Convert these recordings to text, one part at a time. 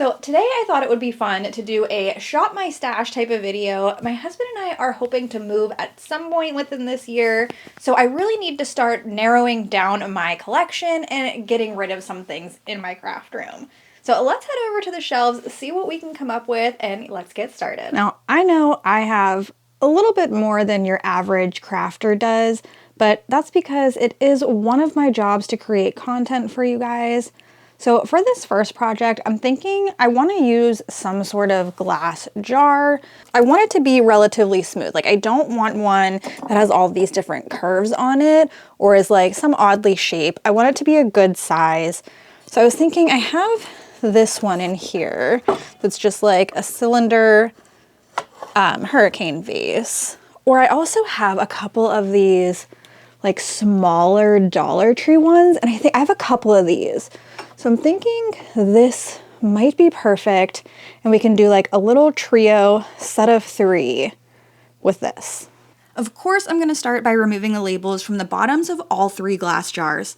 So today I thought it would be fun to do a shop my stash type of video. My husband and I are hoping to move at some point within this year, so I really need to start narrowing down my collection and getting rid of some things in my craft room. So let's head over to the shelves, see what we can come up with, and let's get started. Now, I know I have a little bit more than your average crafter does, but that's because it is one of my jobs to create content for you guys. So for this first project, I'm thinking I want to use some sort of glass jar. I want it to be relatively smooth. Like, I don't want one that has all these different curves on it or is like some oddly shaped. I want it to be a good size. So I was thinking I have this one in here that's just like a cylinder hurricane vase. Or I also have a couple of these like smaller Dollar Tree ones, and I think I have a couple of these. So I'm thinking this might be perfect, and we can do like a little trio set of 3 with this. Of course, I'm going to start by removing the labels from the bottoms of all 3 glass jars.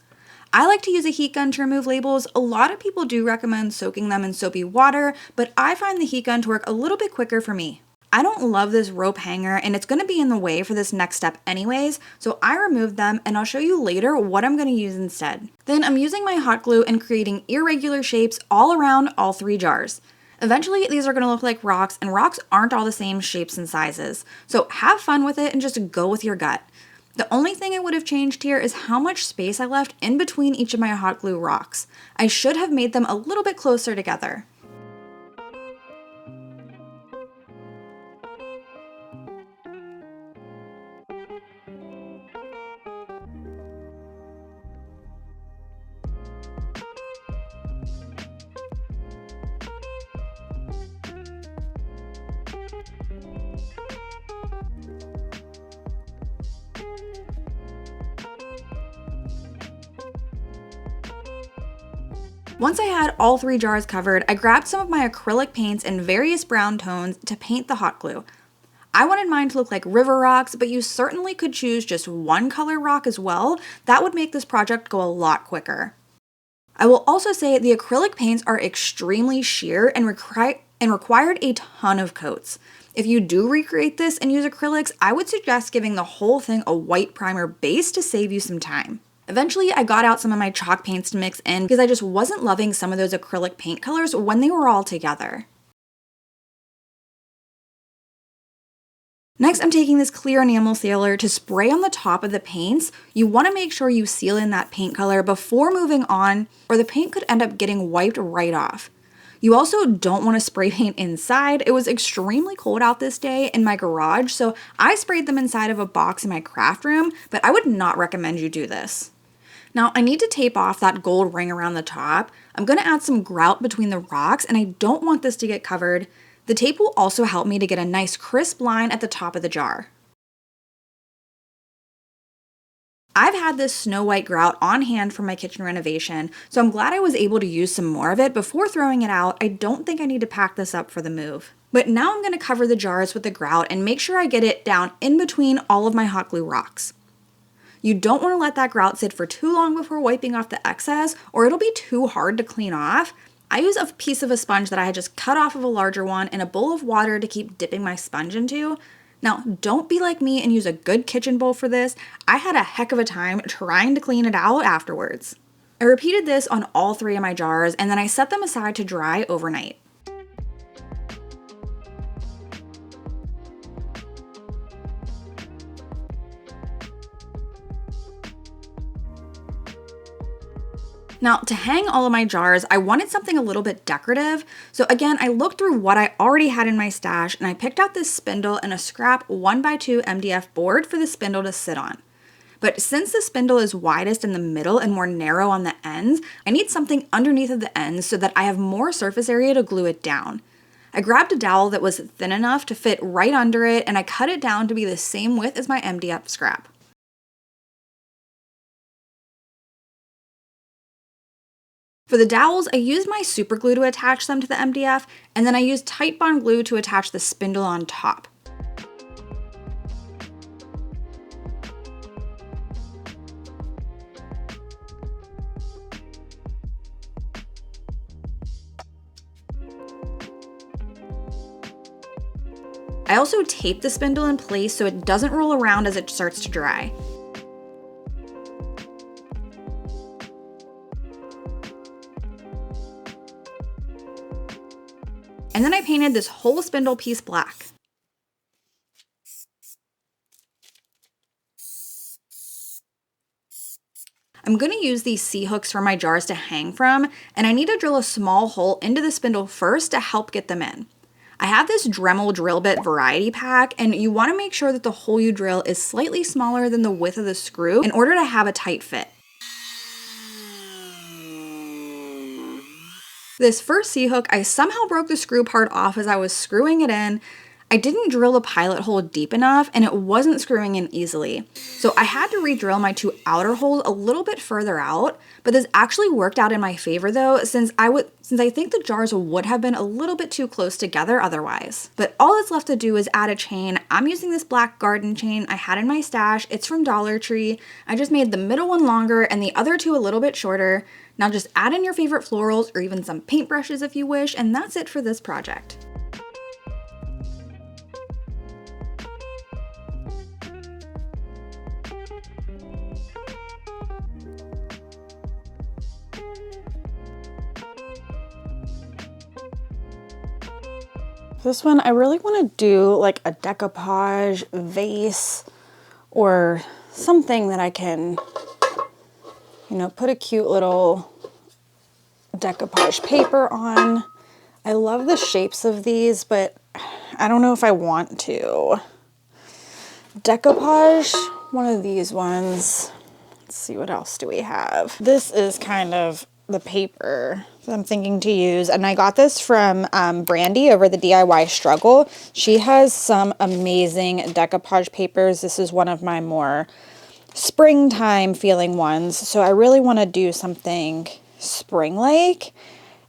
I like to use a heat gun to remove labels. A lot of people do recommend soaking them in soapy water, but I find the heat gun to work a little bit quicker for me. I don't love this rope hanger, and it's going to be in the way for this next step anyways, so I removed them, and I'll show you later what I'm going to use instead. Then I'm using my hot glue and creating irregular shapes all around all 3 jars. Eventually, these are going to look like rocks, and rocks aren't all the same shapes and sizes, so have fun with it and just go with your gut. The only thing I would have changed here is how much space I left in between each of my hot glue rocks. I should have made them a little bit closer together. Once I had all 3 jars covered, I grabbed some of my acrylic paints in various brown tones to paint the hot glue. I wanted mine to look like river rocks, but you certainly could choose just one color rock as well. That would make this project go a lot quicker. I will also say the acrylic paints are extremely sheer and required a ton of coats. If you do recreate this and use acrylics, I would suggest giving the whole thing a white primer base to save you some time. Eventually, I got out some of my chalk paints to mix in because I just wasn't loving some of those acrylic paint colors when they were all together. Next, I'm taking this clear enamel sealer to spray on the top of the paints. You want to make sure you seal in that paint color before moving on, or the paint could end up getting wiped right off. You also don't want to spray paint inside. It was extremely cold out this day in my garage, so I sprayed them inside of a box in my craft room, but I would not recommend you do this. Now, I need to tape off that gold ring around the top. I'm going to add some grout between the rocks, and I don't want this to get covered. The tape will also help me to get a nice crisp line at the top of the jar. I've had this snow white grout on hand for my kitchen renovation, so I'm glad I was able to use some more of it before throwing it out. I don't think I need to pack this up for the move. But now I'm going to cover the jars with the grout and make sure I get it down in between all of my hot glue rocks. You don't want to let that grout sit for too long before wiping off the excess, or it'll be too hard to clean off. I use a piece of a sponge that I had just cut off of a larger one in a bowl of water to keep dipping my sponge into. Now, don't be like me and use a good kitchen bowl for this. I had a heck of a time trying to clean it out afterwards. I repeated this on all 3 of my jars, and then I set them aside to dry overnight. Now, to hang all of my jars, I wanted something a little bit decorative. So again, I looked through what I already had in my stash, and I picked out this spindle and a scrap 1x2 MDF board for the spindle to sit on. But since the spindle is widest in the middle and more narrow on the ends, I need something underneath of the ends so that I have more surface area to glue it down. I grabbed a dowel that was thin enough to fit right under it, and I cut it down to be the same width as my MDF scrap. For the dowels, I used my super glue to attach them to the MDF, and then I used Tite Bond glue to attach the spindle on top. I also taped the spindle in place so it doesn't roll around as it starts to dry. And then I painted this whole spindle piece black. I'm going to use these C-hooks for my jars to hang from, and I need to drill a small hole into the spindle first to help get them in. I have this Dremel drill bit variety pack, and you want to make sure that the hole you drill is slightly smaller than the width of the screw in order to have a tight fit. This first C-hook, I somehow broke the screw part off as I was screwing it in. I didn't drill the pilot hole deep enough and it wasn't screwing in easily. So I had to re-drill my 2 outer holes a little bit further out, but this actually worked out in my favor though, since I think the jars would have been a little bit too close together otherwise. But all that's left to do is add a chain. I'm using this black garden chain I had in my stash. It's from Dollar Tree. I just made the middle one longer and the other 2 a little bit shorter. Now just add in your favorite florals or even some paintbrushes if you wish, and that's it for this project. This one, I really want to do like a decoupage vase or something that I can, you know, put a cute little decoupage paper on. I love the shapes of these, but I don't know if I want to. Decoupage one of these ones. Let's see, what else do we have? This is kind of the paper that I'm thinking to use, and I got this from Brandy over the DIY Struggle. She has some amazing decoupage papers. This is one of my more springtime feeling ones, so I really want to do something spring-like.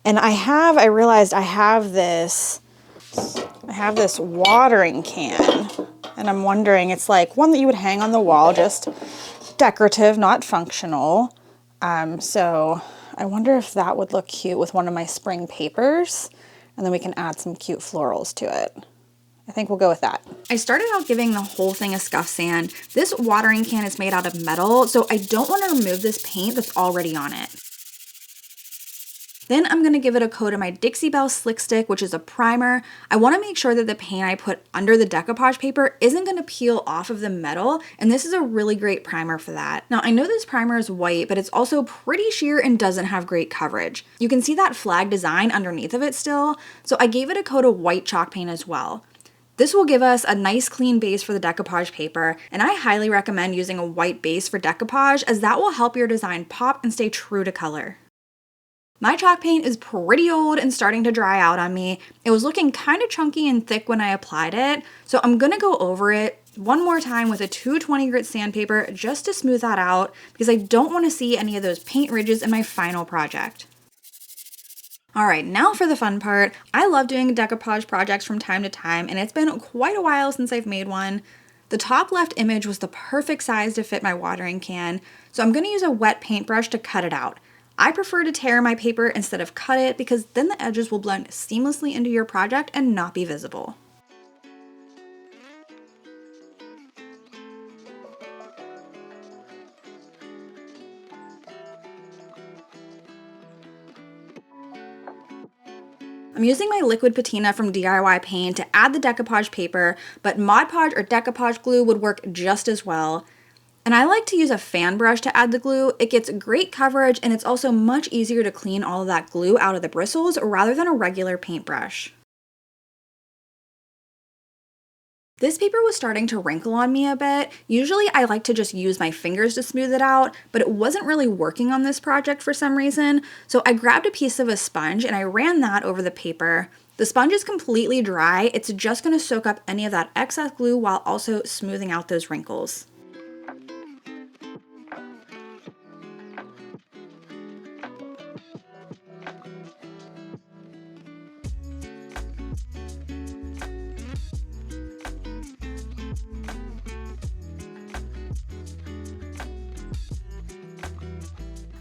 And I realized I have this watering can, and I'm wondering, it's like one that you would hang on the wall, just decorative, not functional. So I wonder if that would look cute with one of my spring papers, and then we can add some cute florals to it. I think we'll go with that. I started out giving the whole thing a scuff sand. This watering can is made out of metal, so I don't want to remove this paint that's already on it. Then I'm going to give it a coat of my Dixie Belle Slick Stick, which is a primer. I want to make sure that the paint I put under the decoupage paper isn't going to peel off of the metal, and this is a really great primer for that. Now, I know this primer is white, but it's also pretty sheer and doesn't have great coverage. You can see that flag design underneath of it still, so I gave it a coat of white chalk paint as well. This will give us a nice clean base for the decoupage paper, and I highly recommend using a white base for decoupage as that will help your design pop and stay true to color. My chalk paint is pretty old and starting to dry out on me. It was looking kind of chunky and thick when I applied it, so I'm gonna go over it one more time with a 220 grit sandpaper just to smooth that out because I don't want to see any of those paint ridges in my final project. Alright, now for the fun part. I love doing decoupage projects from time to time, and it's been quite a while since I've made one. The top left image was the perfect size to fit my watering can, so I'm going to use a wet paintbrush to cut it out. I prefer to tear my paper instead of cut it because then the edges will blend seamlessly into your project and not be visible. I'm using my liquid patina from DIY Paint to add the decoupage paper, but Mod Podge or decoupage glue would work just as well. And I like to use a fan brush to add the glue. It gets great coverage and it's also much easier to clean all of that glue out of the bristles rather than a regular paintbrush. This paper was starting to wrinkle on me a bit. Usually I like to just use my fingers to smooth it out, but it wasn't really working on this project for some reason, so I grabbed a piece of a sponge and I ran that over the paper. The sponge is completely dry. It's just going to soak up any of that excess glue while also smoothing out those wrinkles.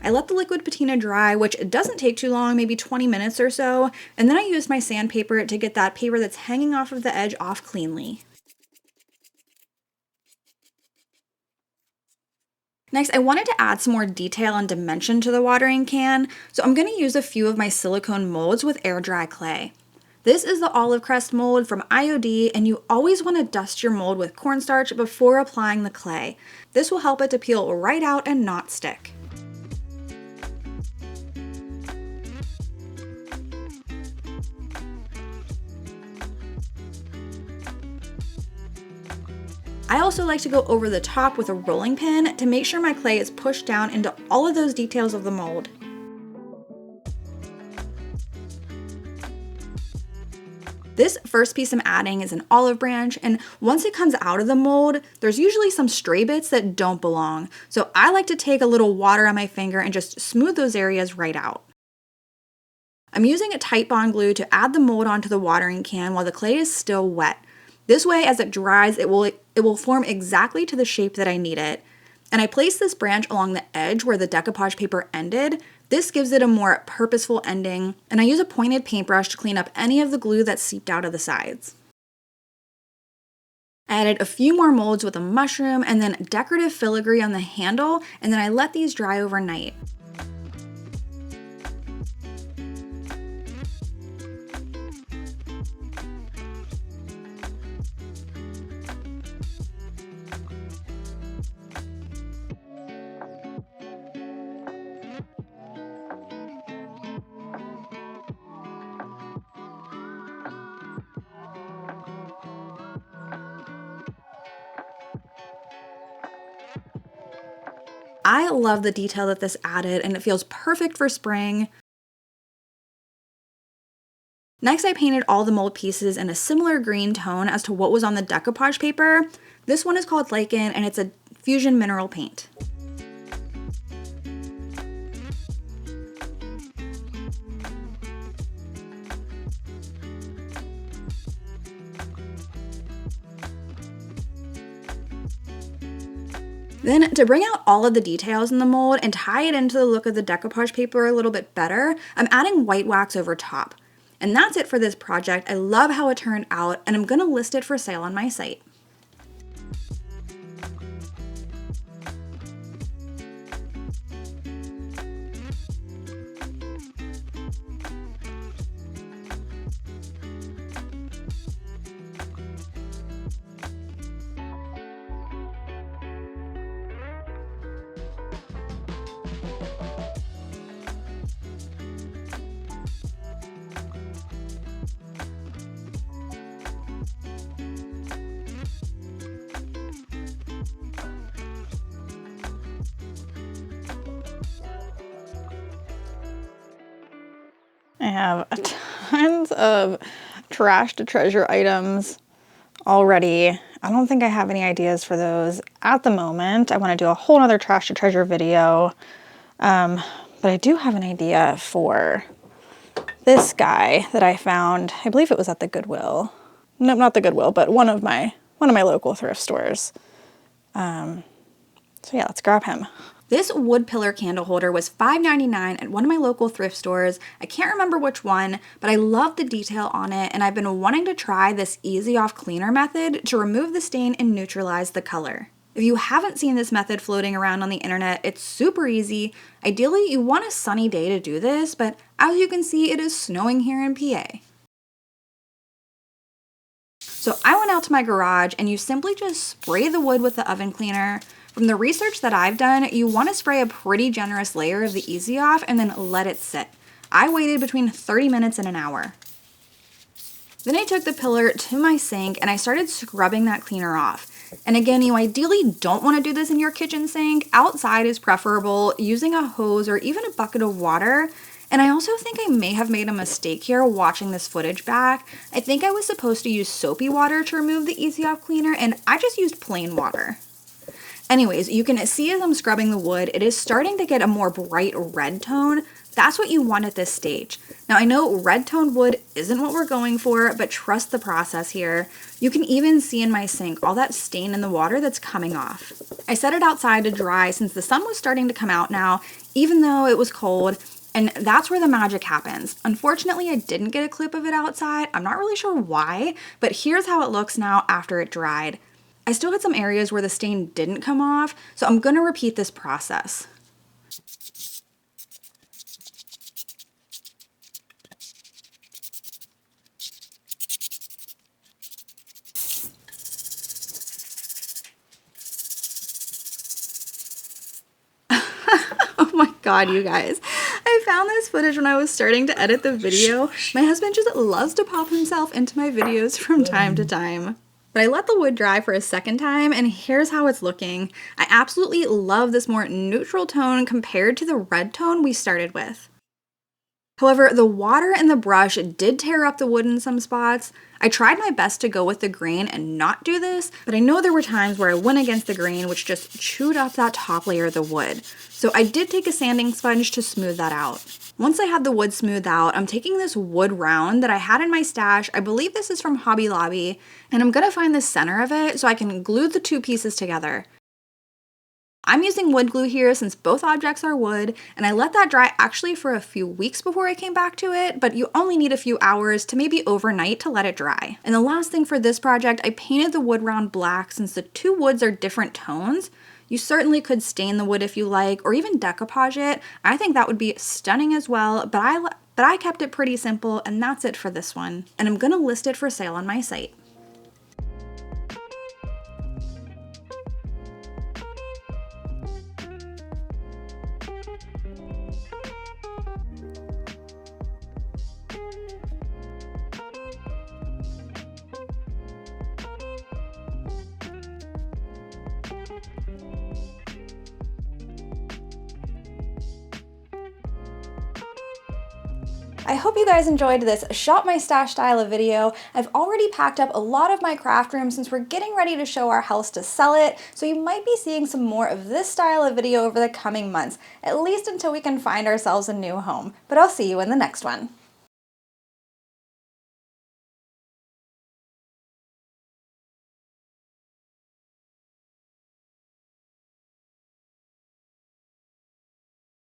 I let the liquid patina dry, which doesn't take too long, maybe 20 minutes or so, and then I used my sandpaper to get that paper that's hanging off of the edge off cleanly. Next, I wanted to add some more detail and dimension to the watering can, so I'm going to use a few of my silicone molds with air dry clay. This is the olive crest mold from IOD, and you always want to dust your mold with cornstarch before applying the clay. This will help it to peel right out and not stick. I also like to go over the top with a rolling pin to make sure my clay is pushed down into all of those details of the mold. This first piece I'm adding is an olive branch, and once it comes out of the mold, there's usually some stray bits that don't belong. So I like to take a little water on my finger and just smooth those areas right out. I'm using a tight bond glue to add the mold onto the watering can while the clay is still wet. This way, as it dries, it will form exactly to the shape that I need it. And I place this branch along the edge where the decoupage paper ended. This gives it a more purposeful ending, and I use a pointed paintbrush to clean up any of the glue that seeped out of the sides. I added a few more molds with a mushroom and then decorative filigree on the handle, and then I let these dry overnight. I love the detail that this added, and it feels perfect for spring. Next, I painted all the mold pieces in a similar green tone as to what was on the decoupage paper. This one is called Lichen, and it's a fusion mineral paint. Then, to bring out all of the details in the mold and tie it into the look of the decoupage paper a little bit better, I'm adding white wax over top. And that's it for this project. I love how it turned out, and I'm gonna list it for sale on my site. I have tons of trash to treasure items already. I don't think I have any ideas for those at the moment. I want to do a whole nother trash to treasure video. But I do have an idea for this guy that I found. I believe it was at the Goodwill. No, not the Goodwill, but one of my local thrift stores. So yeah, let's grab him. This wood pillar candle holder was $5.99 at one of my local thrift stores. I can't remember which one, but I love the detail on it, and I've been wanting to try this easy off cleaner method to remove the stain and neutralize the color. If you haven't seen this method floating around on the internet, it's super easy. Ideally, you want a sunny day to do this, but as you can see, it is snowing here in PA. So I went out to my garage, and you simply just spray the wood with the oven cleaner. From the research that I've done, you want to spray a pretty generous layer of the Easy Off and then let it sit. I waited between 30 minutes and an hour. Then I took the pillar to my sink and I started scrubbing that cleaner off. And again, you ideally don't want to do this in your kitchen sink. Outside is preferable, using a hose or even a bucket of water. And I also think I may have made a mistake here watching this footage back. I think I was supposed to use soapy water to remove the Easy Off cleaner, and I just used plain water. Anyways, you can see as I'm scrubbing the wood, it is starting to get a more bright red tone. That's what you want at this stage. Now, I know red toned wood isn't what we're going for, but trust the process here. You can even see in my sink all that stain in the water that's coming off. I set it outside to dry since the sun was starting to come out now, even though it was cold, and that's where the magic happens. Unfortunately, I didn't get a clip of it outside. I'm not really sure why, but here's how it looks now after it dried. I still had some areas where the stain didn't come off, so I'm gonna repeat this process. Oh my god, you guys. I found this footage when I was starting to edit the video. My husband just loves to pop himself into my videos from time to time. But I let the wood dry for a second time, and here's how it's looking. I absolutely love this more neutral tone compared to the red tone we started with. However, the water in the brush did tear up the wood in some spots. I tried my best to go with the grain and not do this, but I know there were times where I went against the grain, which just chewed up that top layer of the wood. So I did take a sanding sponge to smooth that out. Once I had the wood smoothed out, I'm taking this wood round that I had in my stash. I believe this is from Hobby Lobby, and I'm gonna find the center of it so I can glue the two pieces together. I'm using wood glue here since both objects are wood, and I let that dry actually for a few weeks before I came back to it, but you only need a few hours to maybe overnight to let it dry. And the last thing for this project, I painted the wood round black since the two woods are different tones. You certainly could stain the wood if you like, or even decoupage it. I think that would be stunning as well, but I kept it pretty simple, and that's it for this one. And I'm gonna list it for sale on my site. I hope you guys enjoyed this Shop My Stash style of video. I've already packed up a lot of my craft room since we're getting ready to show our house to sell it, so you might be seeing some more of this style of video over the coming months, at least until we can find ourselves a new home. But I'll see you in the next one.